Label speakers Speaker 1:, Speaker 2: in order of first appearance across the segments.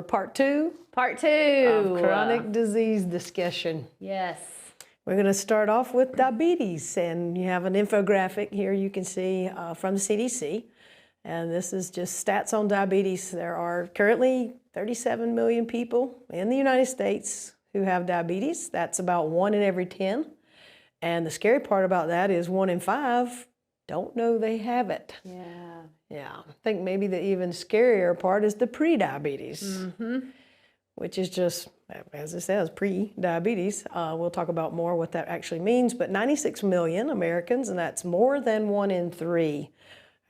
Speaker 1: for part 2.
Speaker 2: Part 2
Speaker 1: of chronic disease discussion.
Speaker 2: Yes.
Speaker 1: We're going to start off with diabetes, and you have an infographic here you can see from the CDC. And this is just stats on diabetes. There are currently 37 million people in the United States who have diabetes. That's about 1 in every 10. And the scary part about that is 1 in 5 don't know they have it.
Speaker 2: Yeah.
Speaker 1: Yeah, I think maybe the even scarier part is the pre-diabetes, which is just, as it says, pre-diabetes. We'll talk about more what that actually means, but 96 million Americans, and that's more than 1 in 3,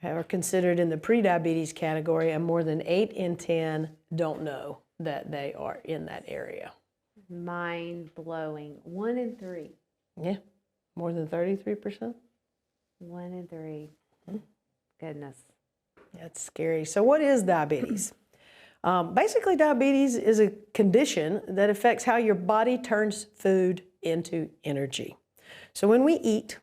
Speaker 1: are considered in the pre-diabetes category, and more than 8 in 10 don't know that they are in that area.
Speaker 2: Mind-blowing. 1 in 3.
Speaker 1: Yeah, more than 33%.
Speaker 2: 1 in 3. Goodness.
Speaker 1: That's scary. So what is diabetes? Basically, diabetes is a condition that affects how your body turns food into energy. So when we eat,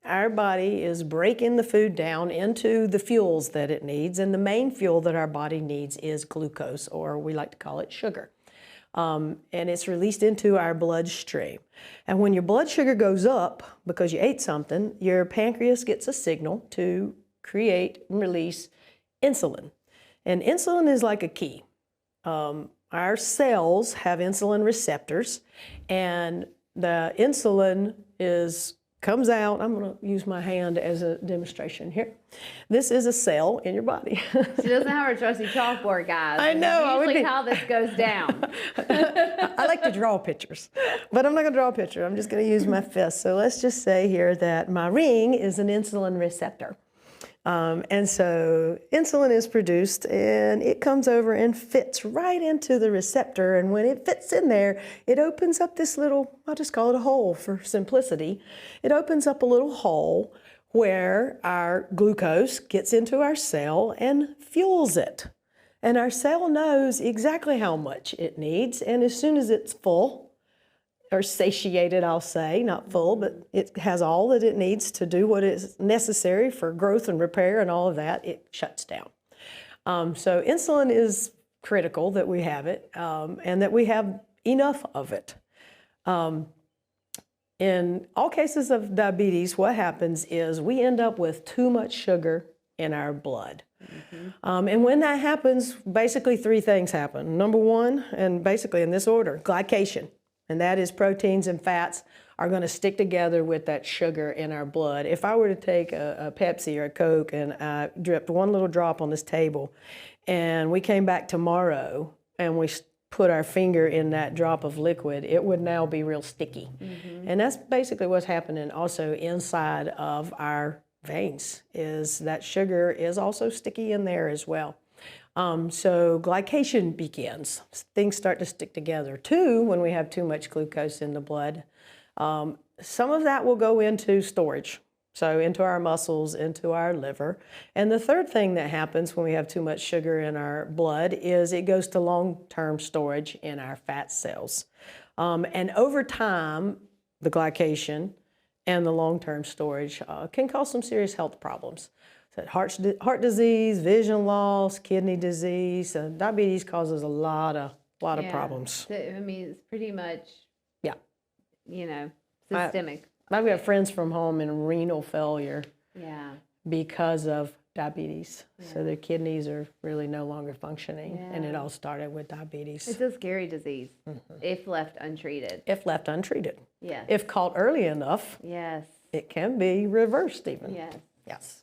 Speaker 1: our body is breaking the food down into the fuels that it needs, and the main fuel that our body needs is glucose, or we like to call it sugar. And it's released into our bloodstream. And when your blood sugar goes up because you ate something, your pancreas gets a signal to create and release insulin. And insulin is like a key. Our cells have insulin receptors, and the insulin comes out. I'm going to use my hand as a demonstration here. This is a cell in your body.
Speaker 2: She doesn't have her trusty chalkboard, guys.
Speaker 1: I know.
Speaker 2: That's usually how this goes down.
Speaker 1: I like to draw pictures, but I'm not going to draw a picture. I'm just going to use my fist. So let's just say here that my ring is an insulin receptor. And so insulin is produced, and it comes over and fits right into the receptor. And when it fits in there, it opens up this little, I'll just call it a hole for simplicity. It opens up a little hole where our glucose gets into our cell and fuels it. And our cell knows exactly how much it needs. And as soon as it's full, or satiated, I'll say, not full, but it has all that it needs to do what is necessary for growth and repair and all of that, it shuts down. So insulin is critical that we have it, and that we have enough of it. In all cases of diabetes, what happens is we end up with too much sugar in our blood. And when that happens, basically 3 things happen. Number 1, and basically in this order, glycation. And that is proteins and fats are going to stick together with that sugar in our blood. If I were to take a Pepsi or a Coke and I dripped 1 little drop on this table, and we came back tomorrow and we put our finger in that drop of liquid, it would now be real sticky. And that's basically what's happening also inside of our veins, is that sugar is also sticky in there as well. So glycation begins. Things start to stick together. 2, when we have too much glucose in the blood, some of that will go into storage. So into our muscles, into our liver. And the 3rd thing that happens when we have too much sugar in our blood is it goes to long-term storage in our fat cells. And over time, the glycation and the long-term storage can cause some serious health problems. So heart disease, vision loss, kidney disease. Diabetes causes a lot of problems.
Speaker 2: I mean, it's pretty much,
Speaker 1: yeah,
Speaker 2: systemic.
Speaker 1: I've got friends from home in renal failure because of diabetes. So their kidneys are really no longer functioning, and it all started with diabetes.
Speaker 2: It's a scary disease if left untreated.
Speaker 1: If left untreated.
Speaker 2: Yes.
Speaker 1: If caught early enough, it can be reversed even.
Speaker 2: Yes.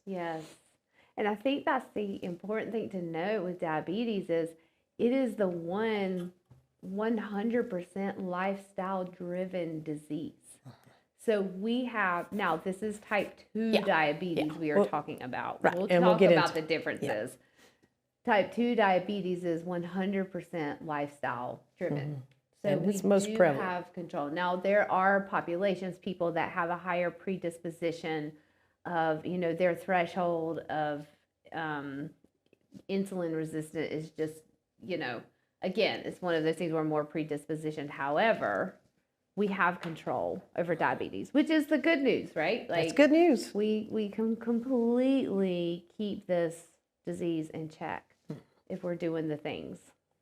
Speaker 2: And I think that's the important thing to know with diabetes is it is the 100% lifestyle-driven disease. So we have, now this is type 2 diabetes we are talking about.
Speaker 1: Right.
Speaker 2: We'll
Speaker 1: And
Speaker 2: talk
Speaker 1: get
Speaker 2: about
Speaker 1: into
Speaker 2: the differences. Type 2 diabetes is 100% lifestyle-driven. So
Speaker 1: and
Speaker 2: we
Speaker 1: it's most
Speaker 2: do
Speaker 1: prevalent.
Speaker 2: have control. Now there are populations, people that have a higher predisposition of, their threshold of insulin resistant is just, again, it's one of those things where more predispositioned. However, we have control over diabetes, which is the good news, right?
Speaker 1: That's good news.
Speaker 2: We can completely keep this disease in check if we're doing the things.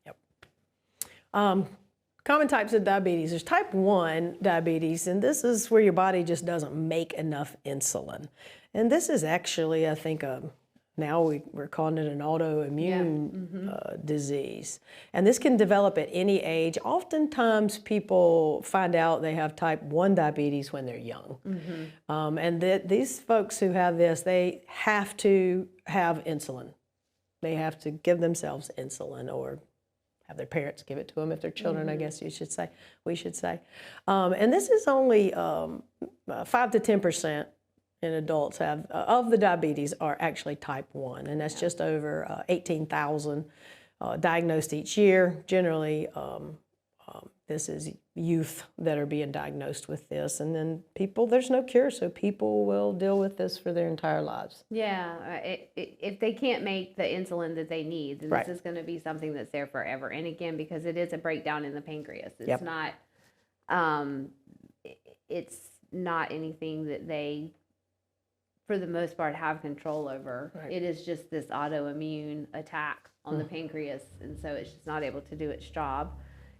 Speaker 1: Yep. Common types of diabetes. There's type 1 diabetes, and this is where your body just doesn't make enough insulin. And this is actually, I think, now we're calling it an autoimmune disease. And this can develop at any age. Oftentimes people find out they have type 1 diabetes when they're young. And these folks who have this, they have to have insulin. They have to give themselves insulin or have their parents give it to them if they're children, I guess we should say. And this is only 5 to 10% in adults of the diabetes are actually type 1, and that's just over 18,000 diagnosed each year. Generally, this is youth that are being diagnosed with this, and then there's no cure, so people will deal with this for their entire lives.
Speaker 2: Yeah, if they can't make the insulin that they need, then this is going to be something that's there forever. And again, because it is a breakdown in the pancreas, it's not, it's not anything that they, for the most part, have control over. It is just this autoimmune attack on the pancreas, and so it's just not able to do its job.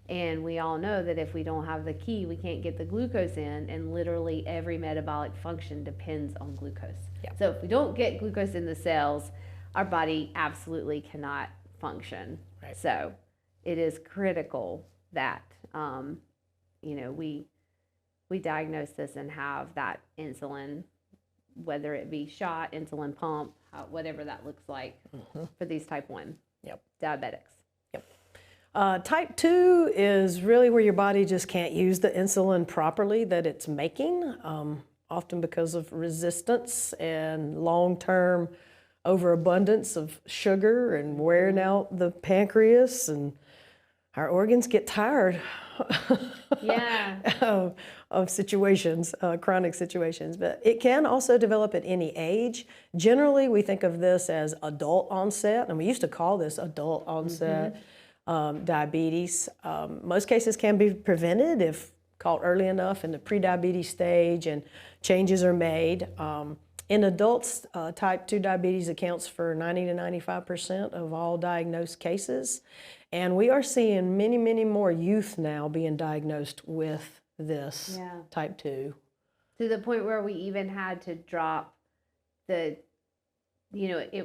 Speaker 2: And we all know that if we don't have the key, we can't get the glucose in, and literally every metabolic function depends on glucose. So if we don't get glucose in the cells, our body absolutely cannot function. So it is critical that, we diagnose this and have that insulin, whether it be shot, insulin pump, whatever that looks like for these type 1 diabetics.
Speaker 1: Type 2 is really where your body just can't use the insulin properly that it's making, often because of resistance and long-term overabundance of sugar and wearing out the pancreas, and our organs get tired of situations, chronic situations. But it can also develop at any age. Generally, we think of this as adult onset, and we used to call this adult onset diabetes. Most cases can be prevented if caught early enough in the prediabetes stage and changes are made. In adults, type 2 diabetes accounts for 90 to 95% of all diagnosed cases. And we are seeing many, many more youth now being diagnosed with this type 2.
Speaker 2: To the point where we even had to drop it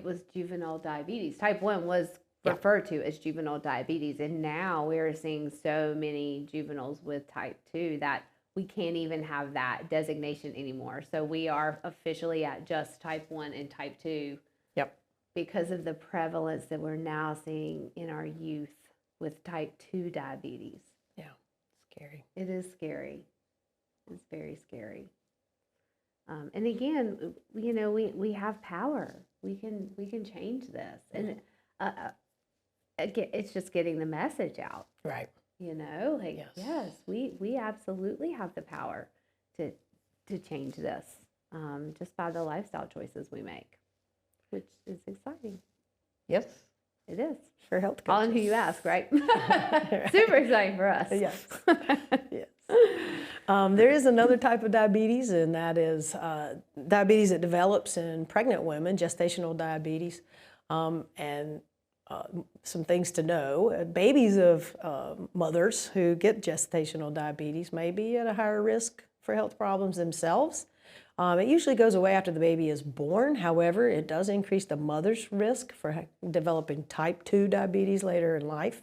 Speaker 2: was juvenile diabetes. Type 1 was referred to as juvenile diabetes, and now we're seeing so many juveniles with type 2 that we can't even have that designation anymore. So we are officially at just type 1 and type 2 because of the prevalence that we're now seeing in our youth with type 2 diabetes.
Speaker 1: Scary.
Speaker 2: It is scary. It's very scary. And again, we have power. We can change this. And again, it's just getting the message out. Yes, we absolutely have the power to change this just by the lifestyle choices we make, which is exciting.
Speaker 1: Yes.
Speaker 2: It is.
Speaker 1: For health coaches.
Speaker 2: All in who you ask, right? Super exciting for us.
Speaker 1: Yes. There is another type of diabetes, and that is diabetes that develops in pregnant women, gestational diabetes. Some things to know. Babies of mothers who get gestational diabetes may be at a higher risk for health problems themselves. It usually goes away after the baby is born. However, it does increase the mother's risk for developing type 2 diabetes later in life.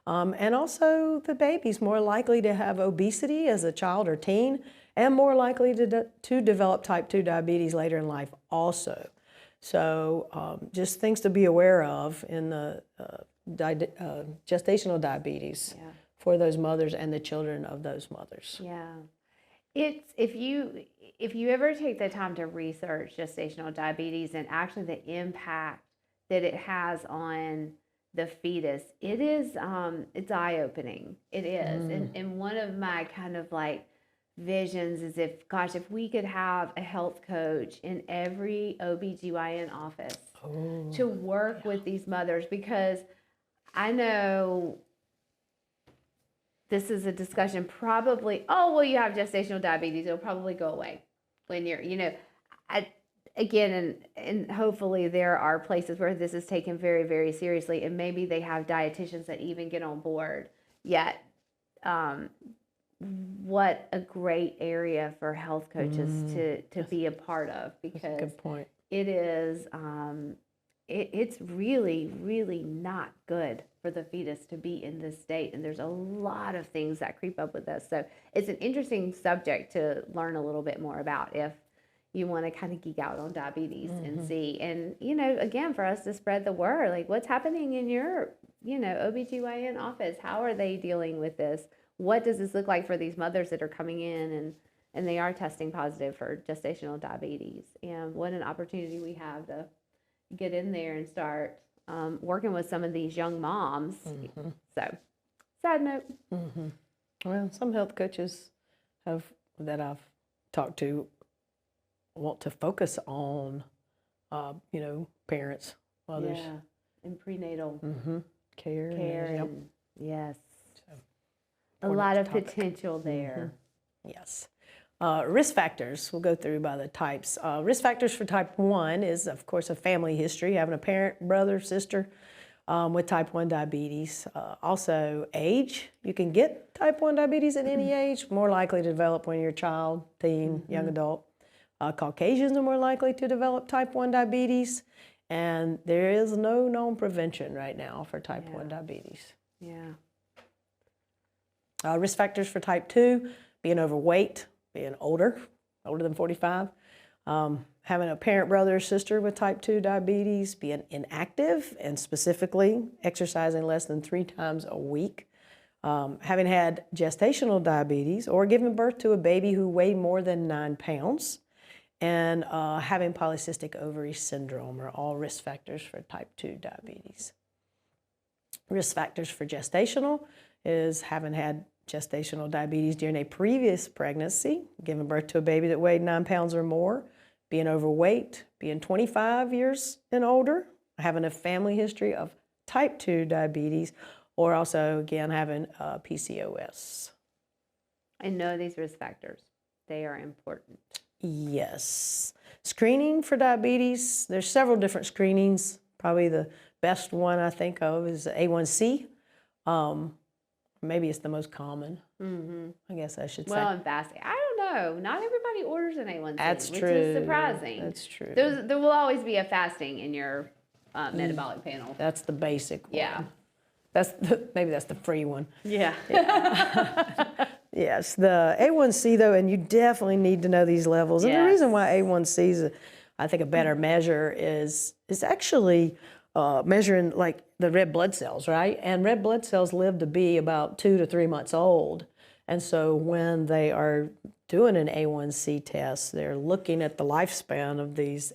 Speaker 1: And also the baby's more likely to have obesity as a child or teen, and more likely to develop type 2 diabetes later in life also. So just things to be aware of in the gestational diabetes for those mothers and the children of those mothers.
Speaker 2: It's if you ever take the time to research gestational diabetes and actually the impact that it has on the fetus, it is it's eye-opening. It is. And one of my kind of like visions is if we could have a health coach in every OBGYN office to work with these mothers, because I know this is a discussion probably, you have gestational diabetes, it'll probably go away when you're, and hopefully there are places where this is taken very, very seriously, and maybe they have dietitians that even get on board yet what a great area for health coaches to be a part of, because
Speaker 1: That's a good point.
Speaker 2: it is it's really, really not good for the fetus to be in this state, and there's a lot of things that creep up with this. So it's an interesting subject to learn a little bit more about if you want to kind of geek out on diabetes and see. And, you know, again, for us to spread the word, like what's happening in your, you know, OBGYN office? How are they dealing with this? What does this look like for these mothers that are coming in and they are testing positive for gestational diabetes? And what an opportunity we have to get in there and start working with some of these young moms. So, side note.
Speaker 1: Well, some health coaches that I've talked to want to focus on, you know, parents, mothers.
Speaker 2: Yeah, and prenatal
Speaker 1: Care.
Speaker 2: care. Yes.
Speaker 1: So,
Speaker 2: A lot of
Speaker 1: topic.
Speaker 2: potential there.
Speaker 1: Yes. Risk factors, we'll go through by the types. Risk factors for type 1 is, of course, a family history, having a parent, brother, sister with type 1 diabetes. Also, age. You can get type 1 diabetes at any age, more likely to develop when you're a child, teen, young adult. Caucasians are more likely to develop type 1 diabetes, and there is no known prevention right now for type 1 diabetes.
Speaker 2: Yeah.
Speaker 1: Risk factors for type 2, being overweight, being older than 45, having a parent, brother, or sister with type 2 diabetes, being inactive, and specifically exercising less than 3 times a week, having had gestational diabetes or giving birth to a baby who weighed more than 9 pounds, and having polycystic ovary syndrome are all risk factors for type 2 diabetes. Risk factors for gestational is having had gestational diabetes during a previous pregnancy, giving birth to a baby that weighed 9 pounds or more, being overweight, being 25 years and older, having a family history of type 2 diabetes, or also, again, having PCOS.
Speaker 2: And know these risk factors. They are important.
Speaker 1: Yes. Screening for diabetes, there's several different screenings. Probably the best one I think of is A1C. Maybe it's the most common. I guess I should say.
Speaker 2: Well, and fasting. I don't know. Not everybody orders an A1C,
Speaker 1: That's
Speaker 2: which
Speaker 1: true.
Speaker 2: is surprising.
Speaker 1: That's true.
Speaker 2: There will always be a fasting in your metabolic panel.
Speaker 1: That's the basic one.
Speaker 2: Yeah.
Speaker 1: Maybe that's the free one.
Speaker 2: Yeah.
Speaker 1: Yes, the A1C though, and you definitely need to know these levels. And the reason why A1C is, I think, a better measure is actually measuring like the red blood cells, right? And red blood cells live to be about 2 to 3 months old. And so when they are doing an A1C test, they're looking at the lifespan of these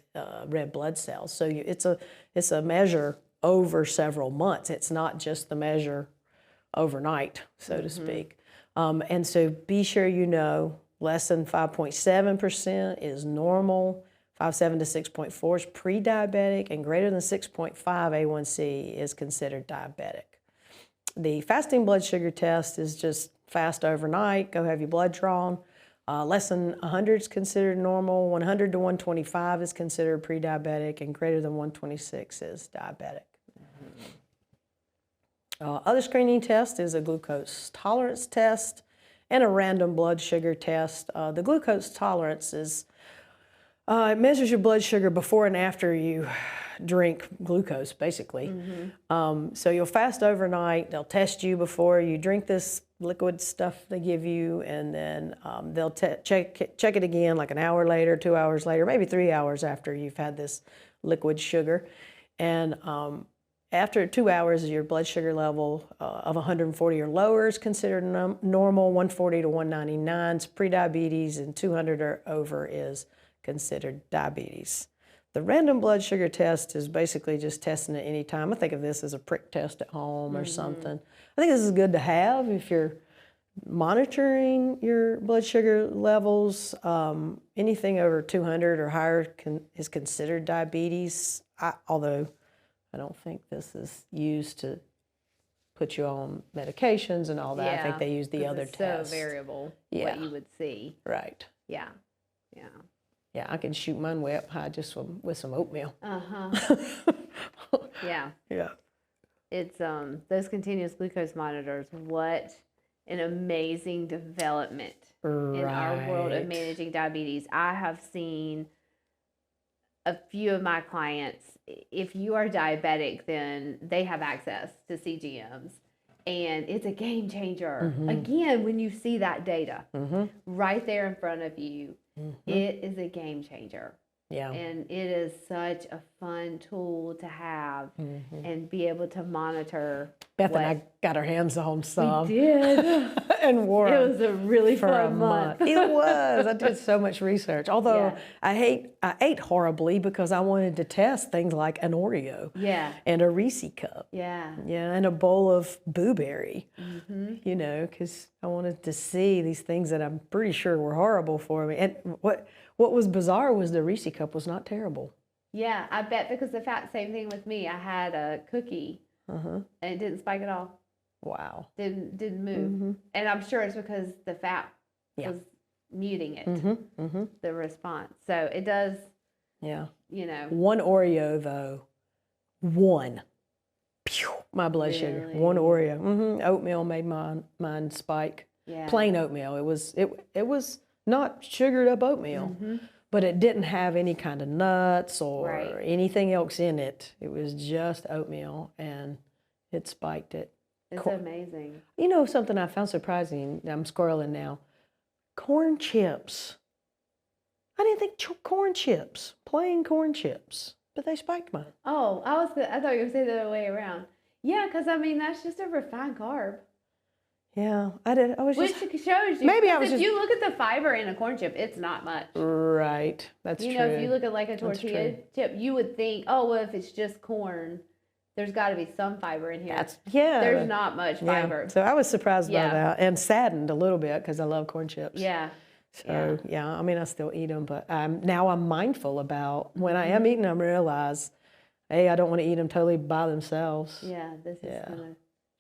Speaker 1: red blood cells. So it's a measure over several months. It's not just the measure overnight, so to speak. And so be sure you know less than 5.7% is normal, 5.7 to 6.4 is pre-diabetic, and greater than 6.5 A1C is considered diabetic. The fasting blood sugar test is just fast overnight, go have your blood drawn. Less than 100 is considered normal, 100 to 125 is considered pre-diabetic, and greater than 126 is diabetic. Other screening test is a glucose tolerance test and a random blood sugar test. The glucose tolerance is, it measures your blood sugar before and after you drink glucose, basically. So you'll fast overnight, they'll test you before you drink this liquid stuff they give you, and then they'll check it again like an hour later, 2 hours later, maybe 3 hours after you've had this liquid sugar. And after 2 hours, your blood sugar level of 140 or lower is considered normal, 140 to 199 is prediabetes, and 200 or over is considered diabetes. The random blood sugar test is basically just testing at any time. I think of this as a prick test at home or something. I think this is good to have if you're monitoring your blood sugar levels. Anything over 200 or higher is considered diabetes, although I don't think this is used to put you on medications and all that. I think they use the other test.
Speaker 2: So variable what you would see.
Speaker 1: Right.
Speaker 2: Yeah.
Speaker 1: Yeah, I can shoot mine way up high just with some oatmeal.
Speaker 2: Yeah.
Speaker 1: Yeah.
Speaker 2: It's those continuous glucose monitors. What an amazing development in our world of
Speaker 1: Right.
Speaker 2: managing diabetes. I have seen a few of my clients, if you are diabetic, then they have access to CGMs. And it's a game changer. Again, when you see that data right there in front of you, it is a game changer.
Speaker 1: Yeah.
Speaker 2: And it is such a fun tool to have and be able to monitor.
Speaker 1: Beth and I got our hands on some.
Speaker 2: We did.
Speaker 1: And wore
Speaker 2: It
Speaker 1: 'em
Speaker 2: was a really
Speaker 1: for a
Speaker 2: fun month.
Speaker 1: It was. I did so much research. Although
Speaker 2: Yeah.
Speaker 1: I ate horribly because I wanted to test things like an Oreo
Speaker 2: Yeah.
Speaker 1: and a Reese cup.
Speaker 2: Yeah.
Speaker 1: Yeah, and a bowl of blueberry, you know, because I wanted to see these things that I'm pretty sure were horrible for me. And what was bizarre was the Reese cup was not terrible.
Speaker 2: Yeah, I bet, because the same thing with me. I had a cookie and it didn't spike at all.
Speaker 1: Wow.
Speaker 2: Didn't move. And I'm sure it's because the fat was muting it, the response. So it does,
Speaker 1: Yeah.
Speaker 2: you know.
Speaker 1: One Oreo though, one. Pew, my blood sugar. One Oreo. Oatmeal made mine spike.
Speaker 2: Yeah.
Speaker 1: Plain oatmeal. It was not sugared up oatmeal, but it didn't have any kind of nuts or anything else in it. It was just oatmeal, and it spiked it.
Speaker 2: It's amazing.
Speaker 1: You know something I found surprising? I'm scrolling now. Corn chips. I didn't think corn chips, plain corn chips, but they spiked mine.
Speaker 2: Oh, I thought you were going to say the other way around. Yeah, because I mean, that's just a refined carb.
Speaker 1: Yeah, I did. I was
Speaker 2: Which
Speaker 1: just
Speaker 2: shows you.
Speaker 1: maybe I was
Speaker 2: if
Speaker 1: just
Speaker 2: you look at the fiber in a corn chip, it's not much.
Speaker 1: right. That's
Speaker 2: You
Speaker 1: true.
Speaker 2: know, if you look at like a tortilla chip, you would think, oh, well, if it's just corn, there's got to be some fiber in here. There's not much fiber.
Speaker 1: So I was surprised by that and saddened a little bit because I love corn chips.
Speaker 2: Yeah.
Speaker 1: So I mean, I still eat them, but now I'm mindful about when I am eating them. Realize, hey, I don't want to eat them totally by themselves.
Speaker 2: Yeah, this is gonna.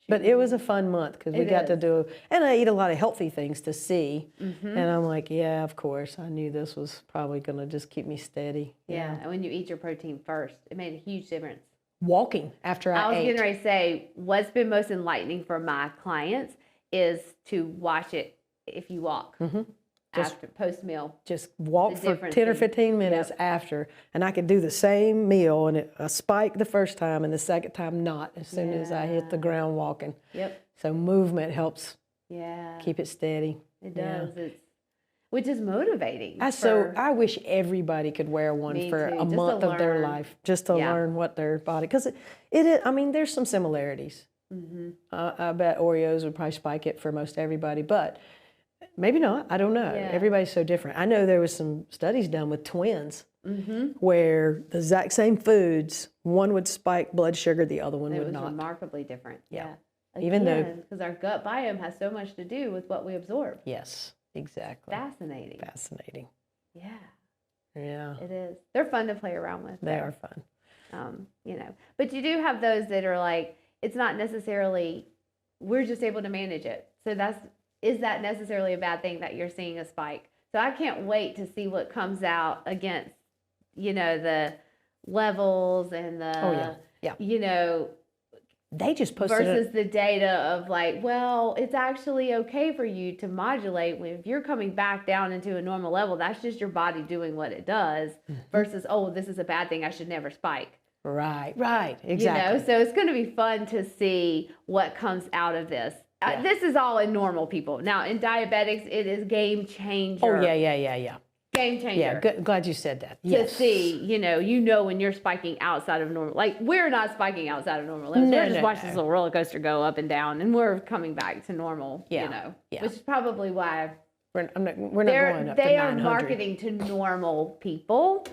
Speaker 1: But it was a fun month because we got to do, and I eat a lot of healthy things to see. And I'm like, yeah, of course, I knew this was probably going to just keep me steady.
Speaker 2: Yeah, and when you eat your protein first, it made a huge difference.
Speaker 1: Walking after I ate.
Speaker 2: I was getting ready to say, what's been most enlightening for my clients is to watch it if you walk after post-meal.
Speaker 1: Just walk for 10 or 15 minutes after, and I could do the same meal, and a spike the first time, and the second time not, as soon as I hit the ground walking.
Speaker 2: Yep.
Speaker 1: So movement helps
Speaker 2: Yeah.
Speaker 1: keep it steady.
Speaker 2: It does. Which is motivating.
Speaker 1: I wish everybody could wear one for a month of their life, just to learn what their body, because it is, I mean, there's some similarities. I bet Oreos would probably spike it for most everybody, but maybe not. I don't know. Everybody's so different. I know there was some studies done with twins where the exact same foods, one would spike blood sugar, the other one would not.
Speaker 2: It was remarkably different. Yeah.
Speaker 1: Even though,
Speaker 2: because our gut biome has so much to do with what we absorb.
Speaker 1: yes, exactly.
Speaker 2: Fascinating.
Speaker 1: Fascinating.
Speaker 2: Yeah.
Speaker 1: Yeah.
Speaker 2: It is. They're fun to play around with.
Speaker 1: They are fun.
Speaker 2: You know, but you do have those that are like, it's not necessarily, we're just able to manage it. So is that necessarily a bad thing that you're seeing a spike? So I can't wait to see what comes out against, you know, the levels and the, you know,
Speaker 1: they just posted
Speaker 2: versus the data of like, well, it's actually okay for you to modulate if you're coming back down into a normal level. That's just your body doing what it does versus, oh, this is a bad thing. I should never spike.
Speaker 1: Right, exactly.
Speaker 2: You know, so it's going to be fun to see what comes out of this. This is all in normal people. Now, in diabetics, it is game changer.
Speaker 1: Oh, yeah.
Speaker 2: Game changer.
Speaker 1: Yeah, glad you said that.
Speaker 2: To see, you know when you're spiking outside of normal. Like, we're not spiking outside of normal levels. We're just watching this little roller coaster go up and down, and we're coming back to normal, you know. Which is probably why
Speaker 1: we're not going up to 900.
Speaker 2: They are marketing to normal people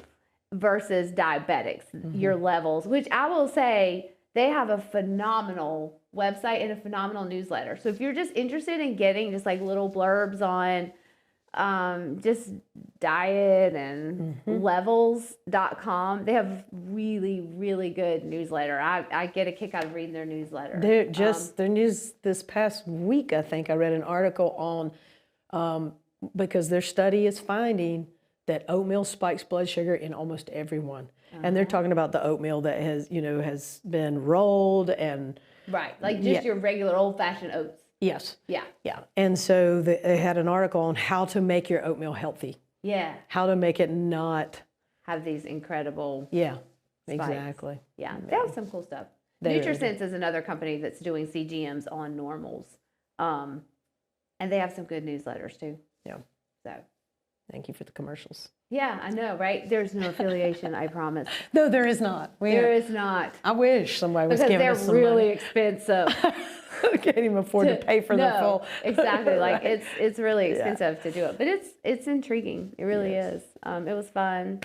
Speaker 2: versus diabetics, your levels, which I will say they have a phenomenal website and a phenomenal newsletter. So if you're just interested in getting just like little blurbs on just diet and levels.com, they have really, really good newsletter. I get a kick out of reading their newsletter.
Speaker 1: Their news this past week, I think I read an article on, because their study is finding that oatmeal spikes blood sugar in almost everyone. And they're talking about the oatmeal that has been rolled and
Speaker 2: Right. Like just
Speaker 1: Yeah.
Speaker 2: your regular old-fashioned oats.
Speaker 1: Yes.
Speaker 2: Yeah.
Speaker 1: Yeah. And so they had an article on how to make your oatmeal healthy,
Speaker 2: Yeah.
Speaker 1: how to make it not.
Speaker 2: Have these incredible
Speaker 1: Yeah,
Speaker 2: spikes.
Speaker 1: exactly.
Speaker 2: Yeah. They have some cool stuff.
Speaker 1: They really
Speaker 2: NutriSense is another company that's doing CGMs on normals. And they have some good newsletters too.
Speaker 1: Yeah.
Speaker 2: So
Speaker 1: Thank you for the commercials.
Speaker 2: yeah, I know, right? There's no affiliation, I promise.
Speaker 1: No, there is not.
Speaker 2: There is not.
Speaker 1: I wish somebody was
Speaker 2: Because
Speaker 1: giving
Speaker 2: they're
Speaker 1: us some
Speaker 2: really
Speaker 1: money.
Speaker 2: expensive.
Speaker 1: I can't even afford to pay for the full.
Speaker 2: Exactly. Like
Speaker 1: Right.
Speaker 2: it's really expensive to do it, but it's intriguing. It really
Speaker 1: Yes.
Speaker 2: is. It was fun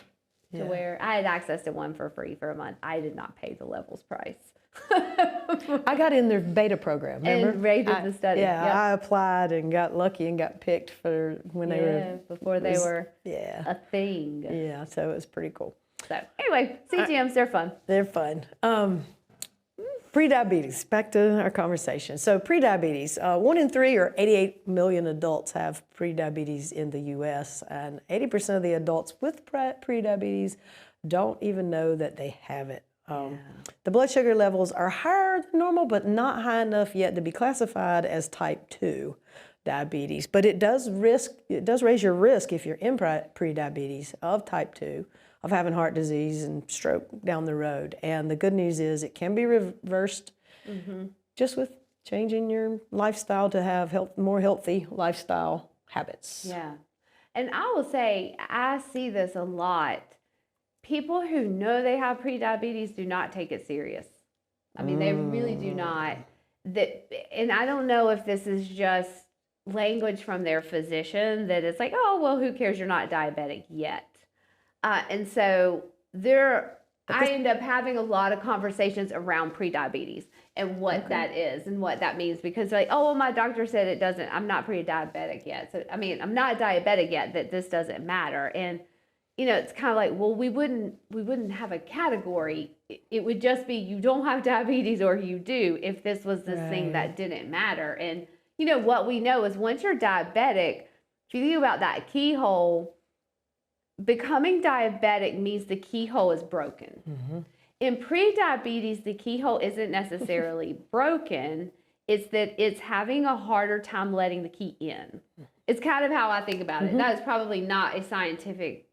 Speaker 2: to
Speaker 1: Yeah.
Speaker 2: wear. I had access to one for free for a month. I did not pay the levels price.
Speaker 1: I got in their beta program, remember?
Speaker 2: And rated the study.
Speaker 1: Yeah,
Speaker 2: Yep.
Speaker 1: I applied and got lucky and got picked for when they were.
Speaker 2: Before they were
Speaker 1: Yeah.
Speaker 2: a thing.
Speaker 1: Yeah, so it was pretty cool.
Speaker 2: So anyway, CGMs, they're fun.
Speaker 1: They're fun. Prediabetes, back to our conversation. So prediabetes, 1 in 3 or 88 million adults have prediabetes in the US, and 80% of the adults with prediabetes don't even know that they have it. The blood sugar levels are higher than normal, but not high enough yet to be classified as type 2 diabetes. But it does raise your risk if you're in prediabetes of type 2 of having heart disease and stroke down the road. And the good news is it can be reversed just with changing your lifestyle to have more healthy lifestyle habits.
Speaker 2: Yeah. And I will say, I see this a lot. People who know they have prediabetes do not take it serious. I mean, they really do not. And I don't know if this is just language from their physician that it's like, oh, well, who cares? You're not diabetic yet. And so I end up having a lot of conversations around prediabetes and what that is and what that means, because like, oh, well, my doctor said it doesn't, I'm not pre-diabetic yet. So, I mean, I'm not diabetic yet, that this doesn't matter. And, you know, it's kind of like, well, we wouldn't have a category. It would just be, you don't have diabetes or you do, if this was this thing that didn't matter. And, you know, what we know is once you're diabetic, if you think about that keyhole, becoming diabetic means the keyhole is broken. In prediabetes, the keyhole isn't necessarily broken. It's that it's having a harder time letting the key in. It's kind of how I think about it. That is probably not a scientific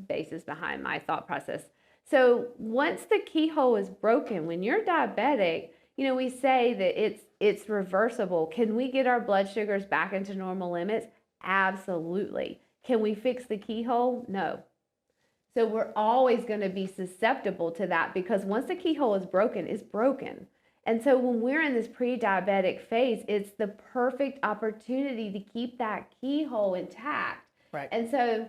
Speaker 2: basis behind my thought process. So once the keyhole is broken, when you're diabetic, you know, we say that it's reversible. Can we get our blood sugars back into normal limits? Absolutely. Can we fix the keyhole? No. So we're always going to be susceptible to that, because once the keyhole is broken, it's broken. And so when we're in this pre-diabetic phase, it's the perfect opportunity to keep that keyhole intact.
Speaker 1: Right.
Speaker 2: And so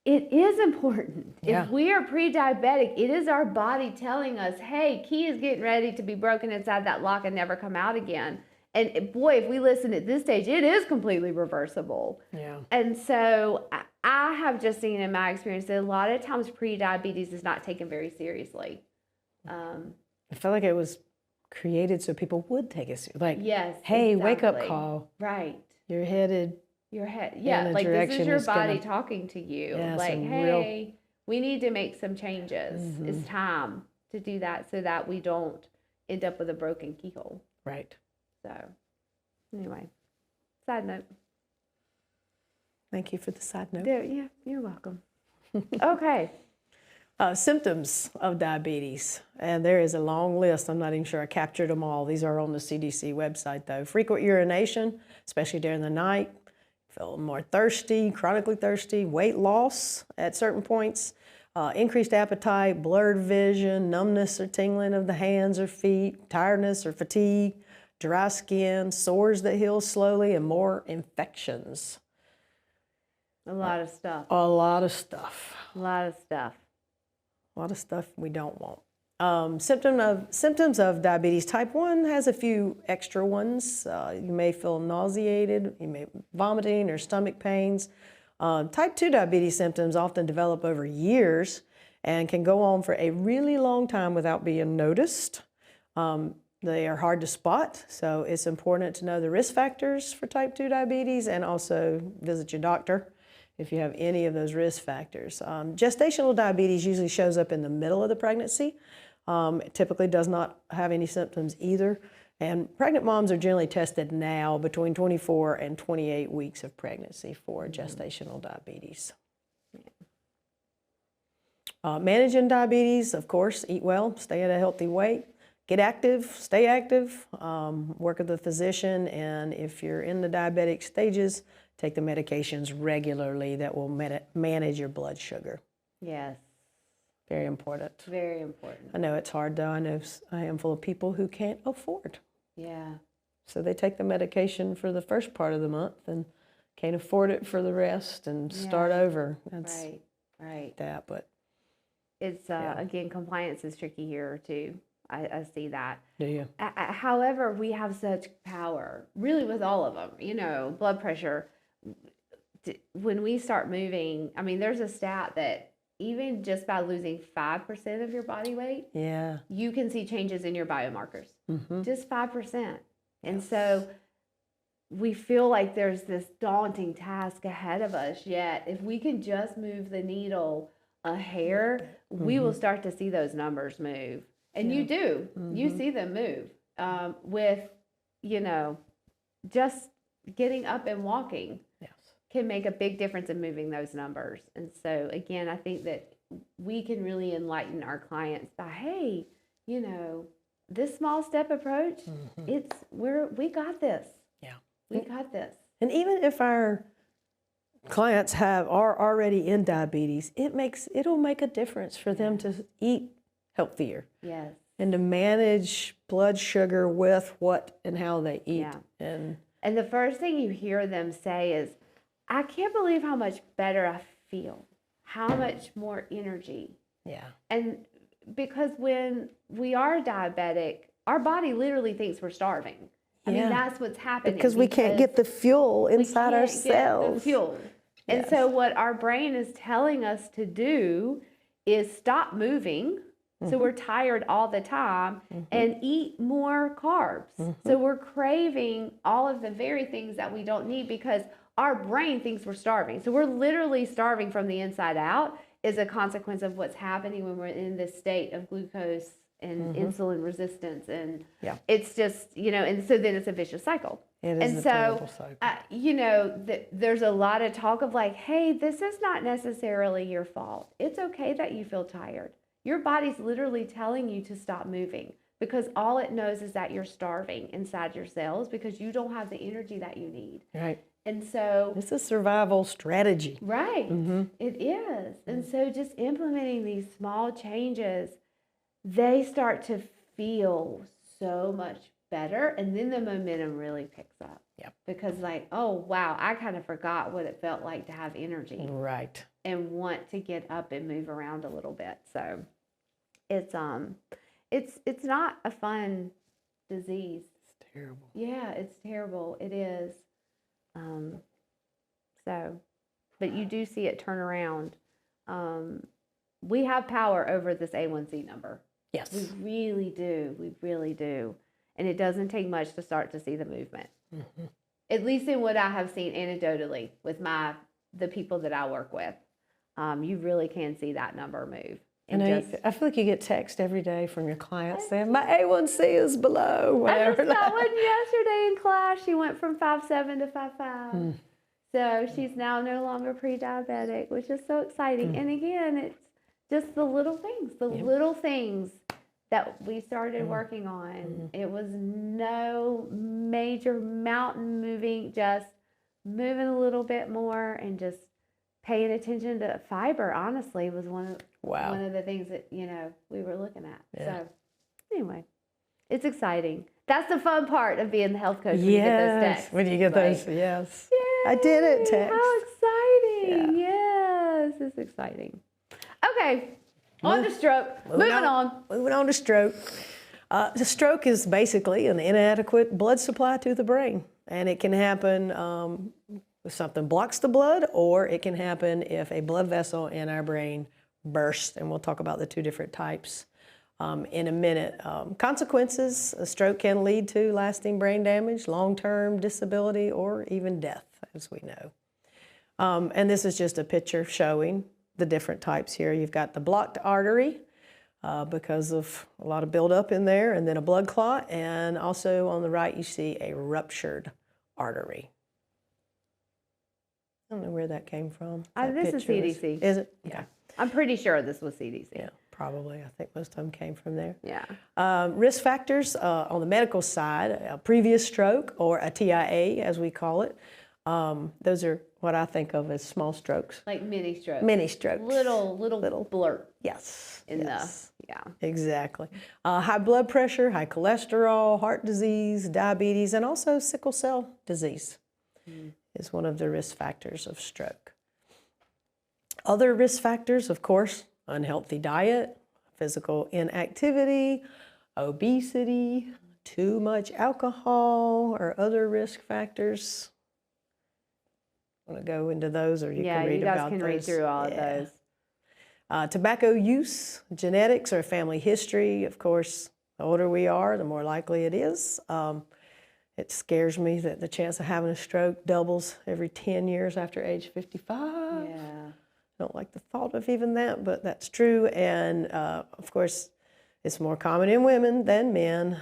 Speaker 2: it is important.
Speaker 1: Yeah.
Speaker 2: If we are pre-diabetic, it is our body telling us, hey, key is getting ready to be broken inside that lock and never come out again. And boy, if we listen at this stage, it is completely reversible.
Speaker 1: Yeah.
Speaker 2: And so I have just seen in my experience that a lot of times pre-diabetes is not taken very seriously.
Speaker 1: I felt like it was created so people would take it seriously. Like,
Speaker 2: Yes.
Speaker 1: hey, wake up
Speaker 2: exactly.
Speaker 1: call.
Speaker 2: Right.
Speaker 1: You're headed.
Speaker 2: Your head. Yeah.
Speaker 1: the
Speaker 2: Like this
Speaker 1: direction
Speaker 2: is your
Speaker 1: is
Speaker 2: body
Speaker 1: gonna-
Speaker 2: talking to you.
Speaker 1: Yeah,
Speaker 2: like,
Speaker 1: some
Speaker 2: hey, we need to make some changes. It's time to do that so that we don't end up with a broken keyhole.
Speaker 1: Right.
Speaker 2: So anyway, side note.
Speaker 1: Thank you for the side note.
Speaker 2: Yeah, you're welcome. Okay.
Speaker 1: Symptoms of diabetes, and there is a long list. I'm not even sure I captured them all. These are on the CDC website, though. Frequent urination, especially during the night, feel more thirsty, chronically thirsty, weight loss at certain points, increased appetite, blurred vision, numbness or tingling of the hands or feet, tiredness or fatigue, dry skin, sores that heal slowly, and more infections.
Speaker 2: A lot of stuff.
Speaker 1: A lot of stuff.
Speaker 2: A lot of stuff.
Speaker 1: A lot of stuff we don't want. Symptoms of diabetes type 1 has a few extra ones. You may feel nauseated, you may vomiting or stomach pains. Type 2 diabetes symptoms often develop over years and can go on for a really long time without being noticed. They are hard to spot, so it's important to know the risk factors for type 2 diabetes and also visit your doctor if you have any of those risk factors. Gestational diabetes usually shows up in the middle of the pregnancy. It typically does not have any symptoms either. And pregnant moms are generally tested now between 24 and 28 weeks of pregnancy for gestational diabetes. Managing diabetes, of course, eat well, stay at a healthy weight, get active, stay active, work with a physician, and if you're in the diabetic stages, take the medications regularly that will manage your blood sugar.
Speaker 2: Yes.
Speaker 1: Very important.
Speaker 2: Very important.
Speaker 1: I know it's hard though. I know a handful of people who can't afford.
Speaker 2: Yeah.
Speaker 1: So they take the medication for the first part of the month and can't afford it for the rest and start over. That's
Speaker 2: Right.
Speaker 1: that, but
Speaker 2: It's, again, compliance is tricky here too. I see that.
Speaker 1: do you?
Speaker 2: However, we have such power, really, with all of them. You know, blood pressure. When we start moving, I mean, there's a stat that even just by losing 5% of your body weight,
Speaker 1: Yeah.
Speaker 2: you can see changes in your biomarkers. Just 5%. And
Speaker 1: Yes.
Speaker 2: so we feel like there's this daunting task ahead of us, yet if we can just move the needle a hair, we will start to see those numbers move. And you do. You see them move with, you know, just getting up and walking
Speaker 1: Yes.
Speaker 2: can make a big difference in moving those numbers. And so, again, I think that we can really enlighten our clients by, hey, you know, this small step approach, we got this.
Speaker 1: Yeah.
Speaker 2: We got this.
Speaker 1: And even if our clients are already in diabetes, it'll make a difference for them to eat healthier
Speaker 2: Yes.
Speaker 1: and to manage blood sugar with what and how they eat.
Speaker 2: Yeah.
Speaker 1: And
Speaker 2: the first thing you hear them say is, I can't believe how much better I feel, how much more energy.
Speaker 1: yeah.
Speaker 2: And because when we are diabetic, our body literally thinks we're starving. I mean, that's what's happening.
Speaker 1: Because we can't get the fuel inside our cells.
Speaker 2: Get the fuel. And so what our brain is telling us to do is stop moving. So we're tired all the time and eat more carbs. So we're craving all of the very things that we don't need because our brain thinks we're starving. So we're literally starving from the inside out is a consequence of what's happening when we're in this state of glucose and insulin resistance. And it's just, you know, and so then it's a vicious cycle.
Speaker 1: It is a terrible cycle.
Speaker 2: You know, there's a lot of talk of like, hey, this is not necessarily your fault. It's okay that you feel tired. Your body's literally telling you to stop moving because all it knows is that you're starving inside your cells because you don't have the energy that you need.
Speaker 1: Right.
Speaker 2: And so
Speaker 1: it's a survival strategy.
Speaker 2: Right. It is. And so just implementing these small changes, they start to feel so much better. And then the momentum really picks up.
Speaker 1: Yep.
Speaker 2: Because like, oh, wow, I kind of forgot what it felt like to have energy.
Speaker 1: Right.
Speaker 2: And want to get up and move around a little bit. So it's not a fun disease.
Speaker 1: It's terrible.
Speaker 2: Yeah, it's terrible. It is. But you do see it turn around. We have power over this A1C number.
Speaker 1: Yes.
Speaker 2: We really do. We really do. And it doesn't take much to start to see the movement. At least in what I have seen anecdotally with the people that I work with. You really can see that number move.
Speaker 1: And I feel like you get text every day from your clients saying, my A1C is below. Whatever.
Speaker 2: I just got one yesterday in class. She went from 5.7 to 5.5. So she's now no longer pre-diabetic, which is so exciting. And again, it's just the little things that we started working on. It was no major mountain moving, just moving a little bit more and just paying attention to fiber, honestly, was one of the things that, you know, we were looking at. Yeah. So anyway, it's exciting. That's the fun part of being the health coach when you get those texts.
Speaker 1: When you get those, yes. Yay, I did it, text.
Speaker 2: How exciting. Yeah. Yes, it's exciting. Okay, on to stroke. Moving on.
Speaker 1: Moving on to stroke. The stroke is basically an inadequate blood supply to the brain. And it can happen if something blocks the blood, or it can happen if a blood vessel in our brain bursts. And we'll talk about the two different types in a minute. Consequences, a stroke can lead to lasting brain damage, long-term disability, or even death, as we know. And this is just a picture showing the different types here. You've got the blocked artery. because of a lot of buildup in there, and then a blood clot. And also on the right, you see a ruptured artery. I don't know where that came from.
Speaker 2: This is CDC.
Speaker 1: Is it?
Speaker 2: Yeah.
Speaker 1: Okay.
Speaker 2: I'm pretty sure this was CDC.
Speaker 1: Yeah, probably. I think most of them came from there.
Speaker 2: Yeah.
Speaker 1: Risk factors on the medical side, a previous stroke or a TIA, as we call it. Those are what I think of as small strokes.
Speaker 2: Like mini strokes.
Speaker 1: Mini strokes.
Speaker 2: Little blurt.
Speaker 1: Yes.
Speaker 2: In
Speaker 1: yes.
Speaker 2: yeah.
Speaker 1: Exactly. High blood pressure, high cholesterol, heart disease, diabetes, and also sickle cell disease is one of the risk factors of stroke. Other risk factors, of course, unhealthy diet, physical inactivity, obesity, too much alcohol, or other risk factors. Want to go into those, or you can read about those?
Speaker 2: Yeah, you guys can read through all of those.
Speaker 1: Tobacco use, genetics, or family history. Of course, the older we are, the more likely it is. It scares me that the chance of having a stroke doubles every 10 years after age 55.
Speaker 2: Yeah.
Speaker 1: I don't like the thought of even that, but that's true. And of course, it's more common in women than men.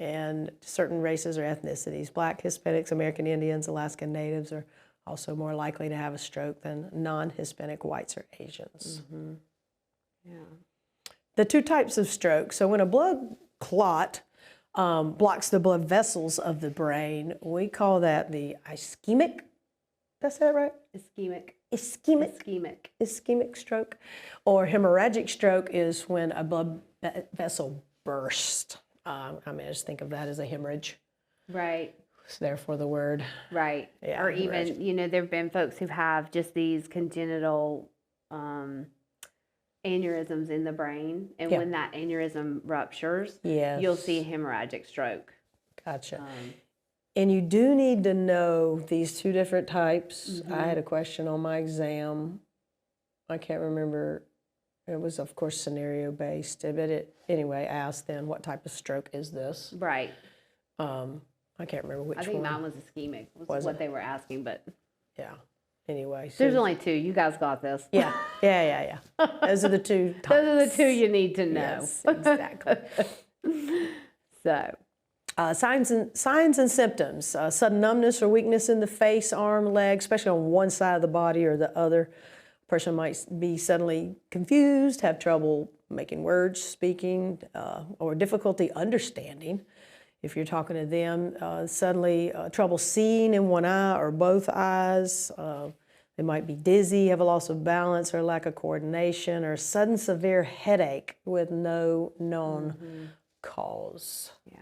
Speaker 1: And certain races or ethnicities, Black, Hispanics, American Indians, Alaskan Natives are also more likely to have a stroke than non-Hispanic whites or Asians.
Speaker 2: Mm-hmm. Yeah.
Speaker 1: The two types of stroke. So when a blood clot blocks the blood vessels of the brain, we call that the ischemic. That's that right? Ischemic stroke. Or hemorrhagic stroke is when a blood vessel bursts. I just think of that as a hemorrhage.
Speaker 2: Right.
Speaker 1: It's therefore the word.
Speaker 2: Right.
Speaker 1: Yeah,
Speaker 2: or even, there have been folks who have just these congenital aneurysms in the brain. And when that aneurysm ruptures, you'll see a hemorrhagic stroke.
Speaker 1: Gotcha. And you do need to know these two different types. I had a question on my exam. I can't remember. It was, of course, scenario based. But anyway, I asked then, what type of stroke is this?
Speaker 2: Right.
Speaker 1: I can't remember which one.
Speaker 2: I think mine was ischemic, was what they were asking, but.
Speaker 1: Yeah. Anyway.
Speaker 2: There's only two. You guys got this.
Speaker 1: Yeah. Those are the two types.
Speaker 2: Those are the two you need to know.
Speaker 1: Yes, exactly.
Speaker 2: So.
Speaker 1: Signs and symptoms, sudden numbness or weakness in the face, arm, leg, especially on one side of the body or the other. A person might be suddenly confused, have trouble making words, speaking, or difficulty understanding. If you're talking to them, suddenly trouble seeing in one eye or both eyes. They might be dizzy, have a loss of balance or lack of coordination, or sudden severe headache with no known cause.
Speaker 2: Yeah.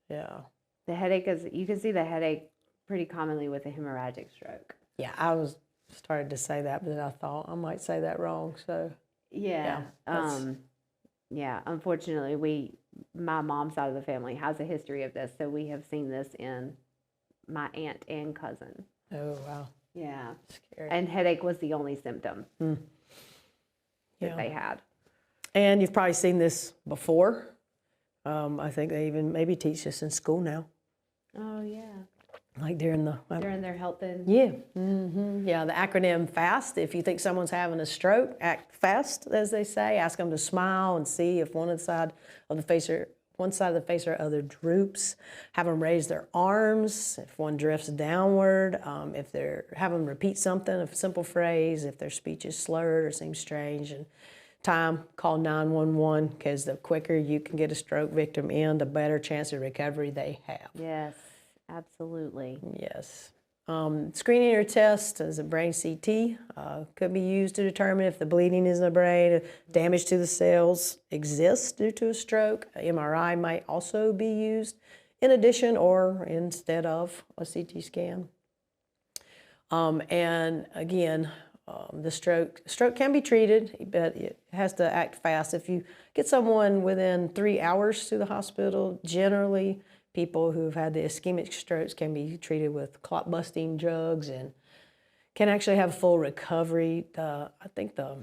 Speaker 1: Yeah.
Speaker 2: The headache you can see the headache pretty commonly with a hemorrhagic stroke.
Speaker 1: Yeah, I started to say that, but then I thought I might say that wrong. So
Speaker 2: yeah. Unfortunately, my mom's side of the family has a history of this, so we have seen this in my aunt and cousin.
Speaker 1: Oh wow.
Speaker 2: Yeah.
Speaker 1: Scary.
Speaker 2: And headache was the only symptom that they had.
Speaker 1: And you've probably seen this before. I think they even maybe teach this in school now.
Speaker 2: Oh yeah.
Speaker 1: Like during
Speaker 2: their health and
Speaker 1: yeah, the acronym FAST. If you think someone's having a stroke, act fast, as they say. Ask them to smile and see if one side of the face or other droops. Have them raise their arms if one drifts downward. If have them repeat something, a simple phrase. If their speech is slurred or seems strange, and call 911, because the quicker you can get a stroke victim in, the better chance of recovery they have.
Speaker 2: Yes, absolutely.
Speaker 1: Yes. Screening or test as a brain CT could be used to determine if the bleeding is in the brain, damage to the cells exists due to a stroke. MRI might also be used in addition or instead of a CT scan. And again, the stroke can be treated, but it has to act fast. If you get someone within 3 hours to the hospital, generally people who've had the ischemic strokes can be treated with clot-busting drugs and can actually have full recovery. I think the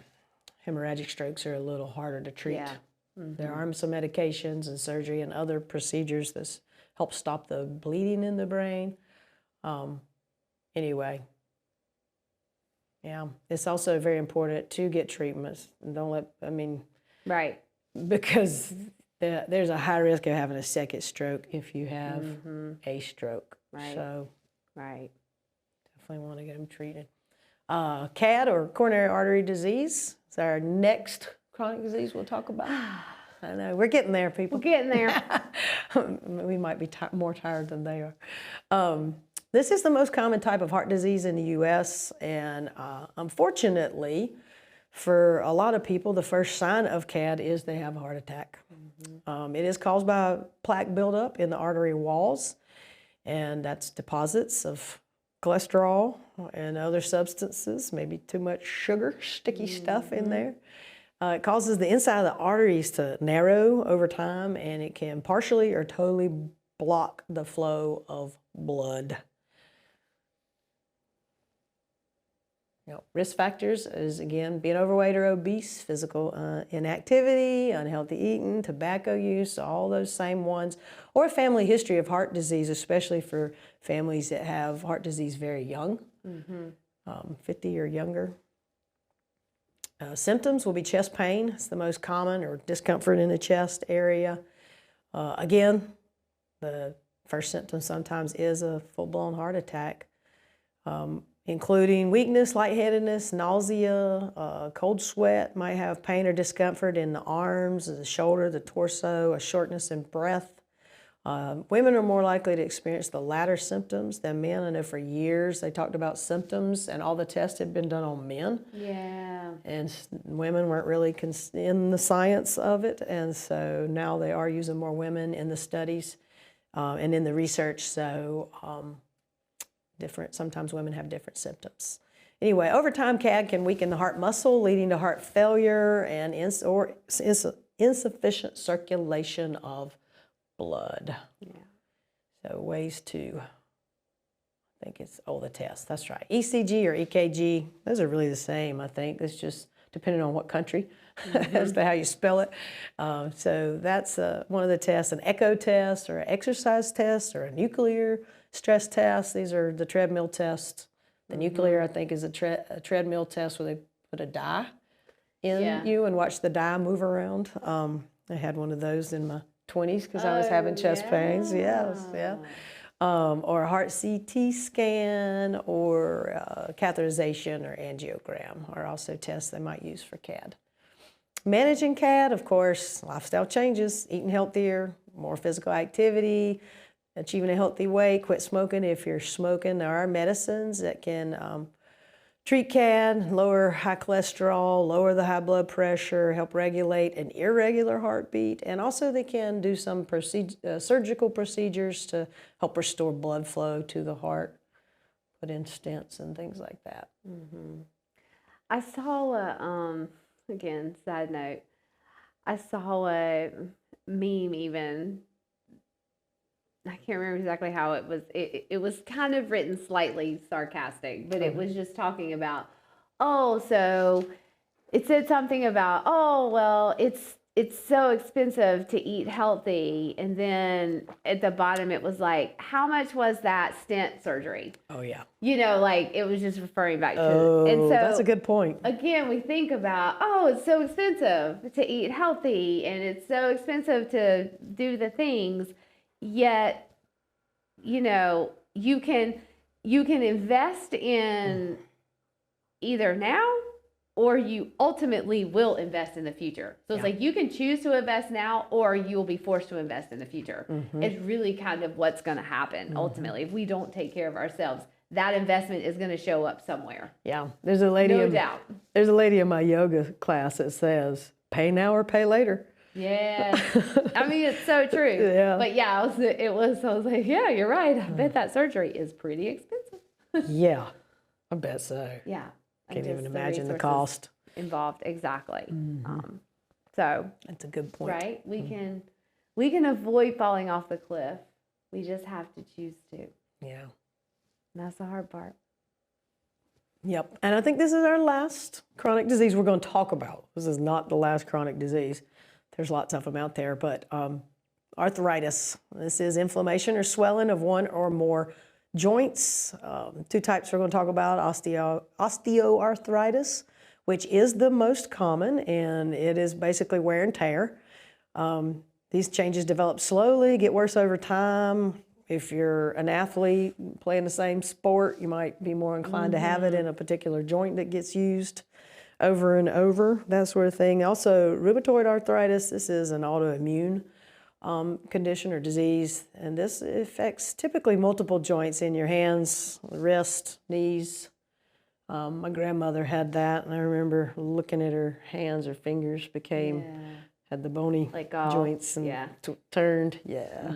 Speaker 1: hemorrhagic strokes are a little harder to treat.
Speaker 2: Yeah.
Speaker 1: There are some medications and surgery and other procedures that help stop the bleeding in the brain. Anyway. Yeah, it's also very important to get treatments.
Speaker 2: Right.
Speaker 1: because there's a high risk of having a second stroke if you have a stroke.
Speaker 2: Right.
Speaker 1: So
Speaker 2: Right.
Speaker 1: definitely want to get them treated. CAD, or coronary artery disease, is our next chronic disease we'll talk about. I know, we're getting there, people.
Speaker 2: We're getting there.
Speaker 1: We might be more tired than they are. This is the most common type of heart disease in the U.S., and unfortunately, for a lot of people, the first sign of CAD is they have a heart attack. It is caused by plaque buildup in the artery walls, and that's deposits of cholesterol and other substances, maybe too much sugar, sticky stuff in there. It causes the inside of the arteries to narrow over time, and it can partially or totally block the flow of blood. Risk factors is, again, being overweight or obese, physical inactivity, unhealthy eating, tobacco use, all those same ones, or a family history of heart disease, especially for families that have heart disease very young, 50 or younger. Symptoms will be chest pain. It's the most common, or discomfort in the chest area. Again, the first symptom sometimes is a full-blown heart attack, including weakness, lightheadedness, nausea, cold sweat, might have pain or discomfort in the arms, the shoulder, the torso, a shortness in breath. Women are more likely to experience the latter symptoms than men. I know for years they talked about symptoms and all the tests had been done on men.
Speaker 2: Yeah.
Speaker 1: And women weren't really in the science of it. And so now they are using more women in the studies and in the research. So sometimes women have different symptoms. Anyway, over time, CAD can weaken the heart muscle, leading to heart failure and insufficient circulation of blood. Yeah. So ways to, I think it's, the test, that's right. ECG or EKG, those are really the same, I think. It's just depending on what country as to how you spell it. So that's one of the tests, an echo test or an exercise test or a nuclear stress test. These are the treadmill tests. The nuclear, I think, is a treadmill test where they put a dye in you and watch the dye move around. I had one of those in my 20s because I was having chest pains. Yes, yeah. Or a heart CT scan or catheterization or angiogram are also tests they might use for CAD. Managing CAD, of course, lifestyle changes, eating healthier, more physical activity, achieving a healthy weight, quit smoking if you're smoking. There are medicines that can treat CAD, lower high cholesterol, lower the high blood pressure, help regulate an irregular heartbeat, and also they can do some surgical procedures to help restore blood flow to the heart, put in stents and things like that.
Speaker 2: I saw again, side note, I saw a meme even. I can't remember exactly how it was. It was kind of written slightly sarcastic, but it was just talking about, so it said something about, well, it's so expensive to eat healthy. And then at the bottom, it was like, how much was that stent surgery?
Speaker 1: Oh, yeah.
Speaker 2: Like it was just referring back to.
Speaker 1: And so that's a good point.
Speaker 2: Again, we think about, it's so expensive to eat healthy and it's so expensive to do the things. Yet, you can invest in either now or you ultimately will invest in the future. So it's like you can choose to invest now or you'll be forced to invest in the future. It's really kind of what's going to happen ultimately. If we don't take care of ourselves, that investment is going to show up somewhere.
Speaker 1: Yeah, there's a lady.
Speaker 2: No doubt. There's
Speaker 1: a lady in my yoga class that says, "Pay now or pay later."
Speaker 2: Yeah, I mean, it's so true.
Speaker 1: Yeah.
Speaker 2: But yeah, I was like, yeah, you're right. I bet that surgery is pretty expensive.
Speaker 1: Yeah, I bet so.
Speaker 2: Yeah.
Speaker 1: Can't even imagine the cost
Speaker 2: involved. Exactly. So
Speaker 1: that's a good point.
Speaker 2: Right? We can avoid falling off the cliff. We just have to choose to.
Speaker 1: Yeah.
Speaker 2: And that's the hard part.
Speaker 1: Yep. And I think this is our last chronic disease we're going to talk about. This is not the last chronic disease. There's lots of them out there, but arthritis. This is inflammation or swelling of one or more joints. Two types we're going to talk about, osteoarthritis, which is the most common, and it is basically wear and tear. These changes develop slowly, get worse over time. If you're an athlete playing the same sport, you might be more inclined to have it in a particular joint that gets used over and over, that sort of thing. Also, rheumatoid arthritis, this is an autoimmune condition or disease, and this affects typically multiple joints in your hands, wrist, knees. My grandmother had that, and I remember looking at her hands, her fingers had the bony joints and turned. Yeah.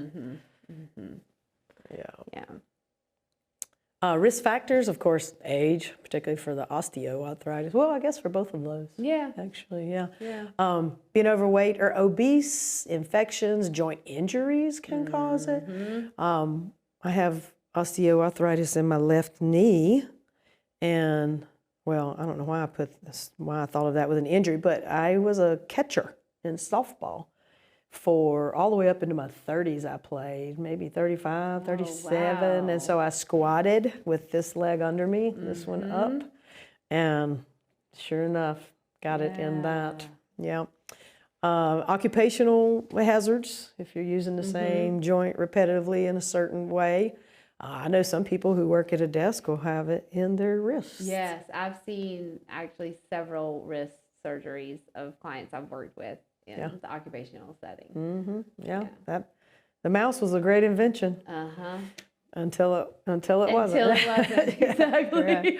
Speaker 1: Risk factors, of course, age, particularly for the osteoarthritis. Well, I guess for both of those.
Speaker 2: Yeah.
Speaker 1: Actually, yeah. Being overweight or obese, infections, joint injuries can cause it. I have osteoarthritis in my left knee, and well, I don't know why I thought of that with an injury, but I was a catcher in softball. For all the way up into my 30s, I played, maybe 35, 37.
Speaker 2: Wow.
Speaker 1: And so I squatted with this leg under me, this one up. And sure enough, got it in that. Yeah. Occupational hazards, if you're using the same joint repetitively in a certain way. I know some people who work at a desk will have it in their wrists.
Speaker 2: Yes, I've seen actually several wrist surgeries of clients I've worked with in the occupational setting.
Speaker 1: The mouse was a great invention. Until it wasn't.
Speaker 2: Until it wasn't, exactly.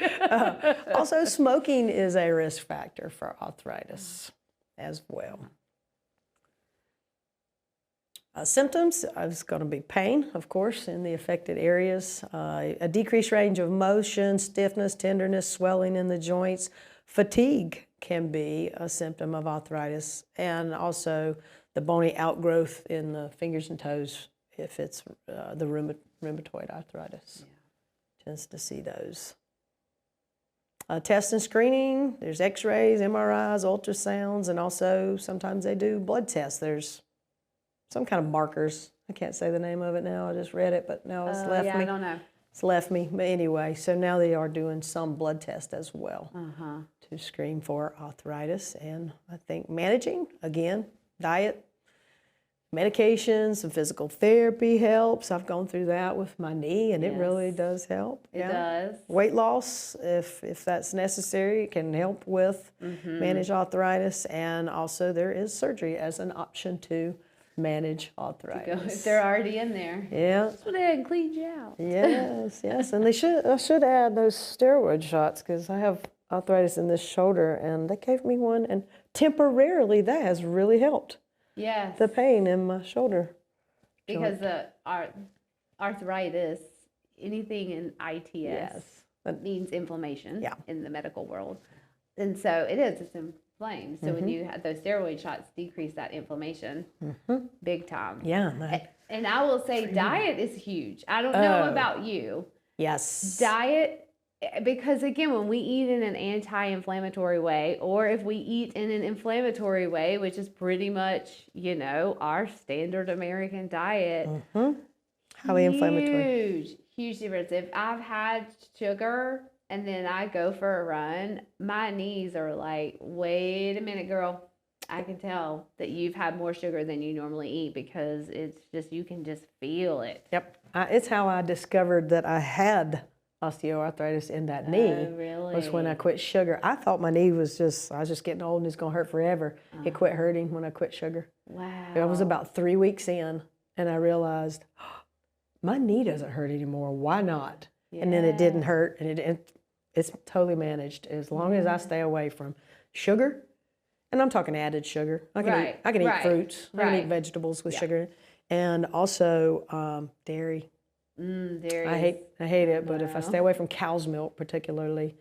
Speaker 1: Also, smoking is a risk factor for arthritis as well. Symptoms is going to be pain, of course, in the affected areas, a decreased range of motion, stiffness, tenderness, swelling in the joints. Fatigue can be a symptom of arthritis, and also the bony outgrowth in the fingers and toes if it's the rheumatoid arthritis. Tends to see those. Tests and screening, there's x-rays, MRIs, ultrasounds, and also sometimes they do blood tests. There's some kind of markers. I can't say the name of it now. I just read it, but now it's left me.
Speaker 2: I don't know.
Speaker 1: It's left me. But anyway, so now they are doing some blood tests as well to screen for arthritis. And I think managing, again, diet, medications, some physical therapy helps. I've gone through that with my knee, and it really does help.
Speaker 2: It does.
Speaker 1: Weight loss, if that's necessary, it can help with manage arthritis. And also there is surgery as an option to manage arthritis.
Speaker 2: If they're already in there.
Speaker 1: Yeah.
Speaker 2: Just went ahead and cleaned you out.
Speaker 1: Yes. And I should add those steroid shots because I have arthritis in this shoulder, and they gave me one, and temporarily that has really helped.
Speaker 2: Yes.
Speaker 1: The pain in my shoulder.
Speaker 2: Because the arthritis, anything in ITS means inflammation in the medical world. And so it's inflamed. So when you had those steroid shots, decrease that inflammation big time.
Speaker 1: Yeah.
Speaker 2: And I will say diet is huge. I don't know about you.
Speaker 1: Yes.
Speaker 2: Diet, because again, when we eat in an anti-inflammatory way, or if we eat in an inflammatory way, which is pretty much, our standard American diet,
Speaker 1: highly inflammatory.
Speaker 2: Huge difference. If I've had sugar and then I go for a run, my knees are like, wait a minute, girl. I can tell that you've had more sugar than you normally eat because it's just, you can just feel it.
Speaker 1: Yep. It's how I discovered that I had osteoarthritis in that knee.
Speaker 2: Oh, really?
Speaker 1: Was when I quit sugar. I thought my knee was I was just getting old and it's going to hurt forever. It quit hurting when I quit sugar.
Speaker 2: Wow.
Speaker 1: I was about 3 weeks in, and I realized, my knee doesn't hurt anymore. Why not? Yeah. And then it didn't hurt, and it's totally managed as long as I stay away from sugar. And I'm talking added sugar. I can eat fruits. I can eat vegetables with sugar, and also dairy.
Speaker 2: Dairy.
Speaker 1: I hate it, but if I stay away from cow's milk, particularly,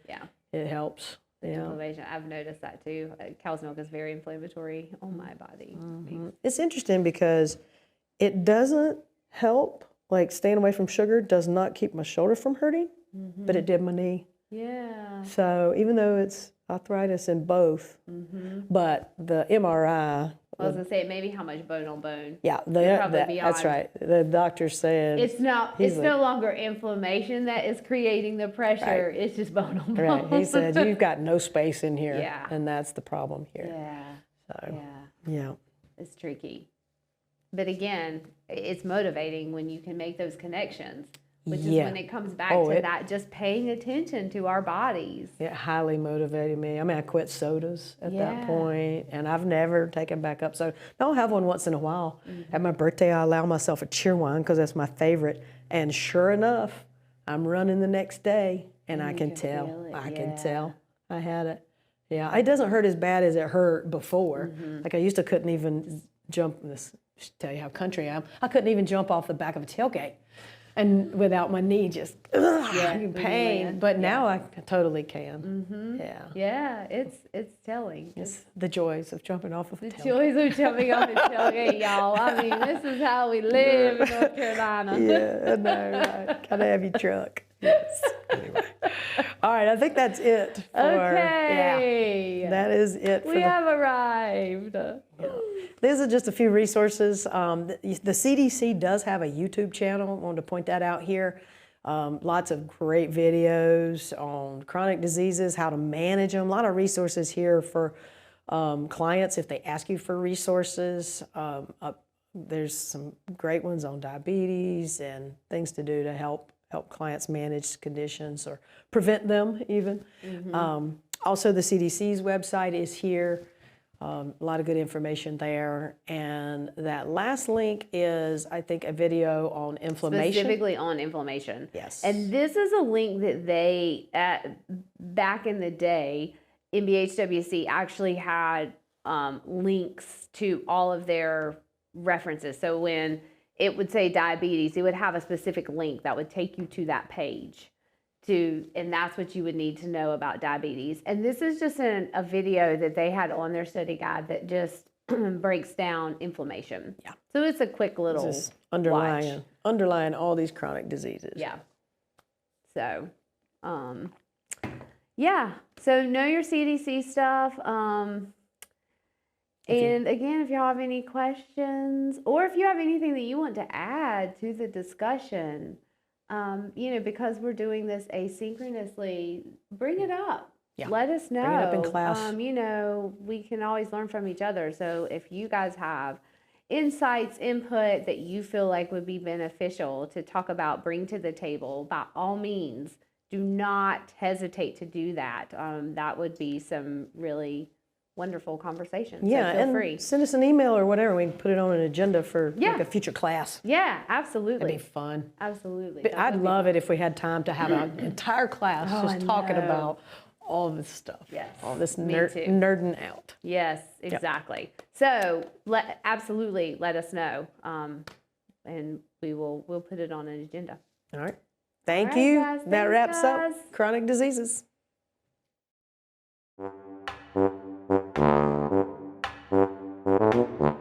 Speaker 1: it helps.
Speaker 2: Inflammation. I've noticed that too. Cow's milk is very inflammatory on my body.
Speaker 1: It's interesting because it doesn't help. Like staying away from sugar does not keep my shoulder from hurting, but it did my knee.
Speaker 2: Yeah.
Speaker 1: So even though it's arthritis in both, but the MRI
Speaker 2: I was gonna say maybe how much bone on bone.
Speaker 1: Yeah,
Speaker 2: probably
Speaker 1: that's
Speaker 2: beyond.
Speaker 1: right. The doctor said
Speaker 2: It's not.
Speaker 1: he's
Speaker 2: It's
Speaker 1: like-
Speaker 2: no longer inflammation that is creating the pressure.
Speaker 1: Right.
Speaker 2: It's just bone on bone.
Speaker 1: right. He said you've got no space in here,
Speaker 2: Yeah.
Speaker 1: and that's the problem here.
Speaker 2: Yeah.
Speaker 1: So
Speaker 2: Yeah.
Speaker 1: yeah.
Speaker 2: It's tricky. But again, it's motivating when you can make those connections, which is
Speaker 1: Yeah.
Speaker 2: when it comes back
Speaker 1: Oh,
Speaker 2: to
Speaker 1: it-
Speaker 2: that just paying attention to our bodies.
Speaker 1: It highly motivated me. I mean, I quit sodas at that
Speaker 2: Yeah.
Speaker 1: point, and I've never taken back up soda. I'll have one once in a while.
Speaker 2: Mm-hmm.
Speaker 1: At my birthday, I allow myself a cheerwine because that's my favorite. And sure enough, I'm running the next day, and I
Speaker 2: you
Speaker 1: can
Speaker 2: can
Speaker 1: tell.
Speaker 2: feel it,
Speaker 1: I
Speaker 2: yeah.
Speaker 1: can tell. I had it. Yeah, it doesn't hurt as bad as it hurt before.
Speaker 2: Mm-hmm.
Speaker 1: Like I used to couldn't even jump. This should tell you how country I am. I couldn't even jump off the back of a tailgate, and without my knee just in
Speaker 2: when you
Speaker 1: pain.
Speaker 2: land.
Speaker 1: But now I totally can. Yeah.
Speaker 2: Yeah, it's telling.
Speaker 1: It's the joys of jumping off of a
Speaker 2: The
Speaker 1: tailgate.
Speaker 2: joys of jumping off the tailgate, y'all. I mean, this is how we live in North Carolina.
Speaker 1: Yeah, I know, right? Gotta have your truck. Yes. Anyway. All right, I think that's it.
Speaker 2: Okay.
Speaker 1: Yeah, that is it for
Speaker 2: We have arrived.
Speaker 1: These are just a few resources. The CDC does have a YouTube channel. I wanted to point that out here. Lots of great videos on chronic diseases, how to manage them. A lot of resources here for clients if they ask you for resources. There's some great ones on diabetes and things to do to help clients manage conditions or prevent them even. Also, the CDC's website is here. A lot of good information there. And that last link is, I think, a video on inflammation.
Speaker 2: Specifically on inflammation.
Speaker 1: Yes.
Speaker 2: And this is a link that they, back in the day, NBHWC actually had links to all of their references. So when it would say diabetes, it would have a specific link that would take you to that page. And that's what you would need to know about diabetes. And this is just a video that they had on their study guide that just breaks down inflammation.
Speaker 1: Yeah.
Speaker 2: So it's a quick little
Speaker 1: Just
Speaker 2: watch.
Speaker 1: underlying all these chronic diseases.
Speaker 2: Yeah. So, yeah. So know your CDC stuff. And again, if y'all have any questions or if you have anything that you want to add to the discussion, because we're doing this asynchronously, bring it up.
Speaker 1: Yeah.
Speaker 2: Let us know.
Speaker 1: Bring it up in class.
Speaker 2: We can always learn from each other. So if you guys have insights, input that you feel like would be beneficial to talk about, bring to the table, by all means, do not hesitate to do that. That would be some really wonderful conversation.
Speaker 1: Yeah,
Speaker 2: so feel
Speaker 1: and
Speaker 2: free.
Speaker 1: send us an email or whatever. We can put it on an agenda for
Speaker 2: Yeah.
Speaker 1: like a future class.
Speaker 2: Yeah, absolutely.
Speaker 1: That'd be fun.
Speaker 2: Absolutely.
Speaker 1: But I'd love it if we had time to have an entire class
Speaker 2: Oh,
Speaker 1: just
Speaker 2: I
Speaker 1: talking
Speaker 2: know.
Speaker 1: about all this stuff.
Speaker 2: Yes,
Speaker 1: All this
Speaker 2: me too.
Speaker 1: nerding out.
Speaker 2: Yes, exactly. So absolutely let us know, and we'll put it on an agenda.
Speaker 1: All right. Thank
Speaker 2: All right,
Speaker 1: you.
Speaker 2: guys.
Speaker 1: That
Speaker 2: Thanks,
Speaker 1: wraps
Speaker 2: guys.
Speaker 1: up chronic diseases.
Speaker 3: Thank you.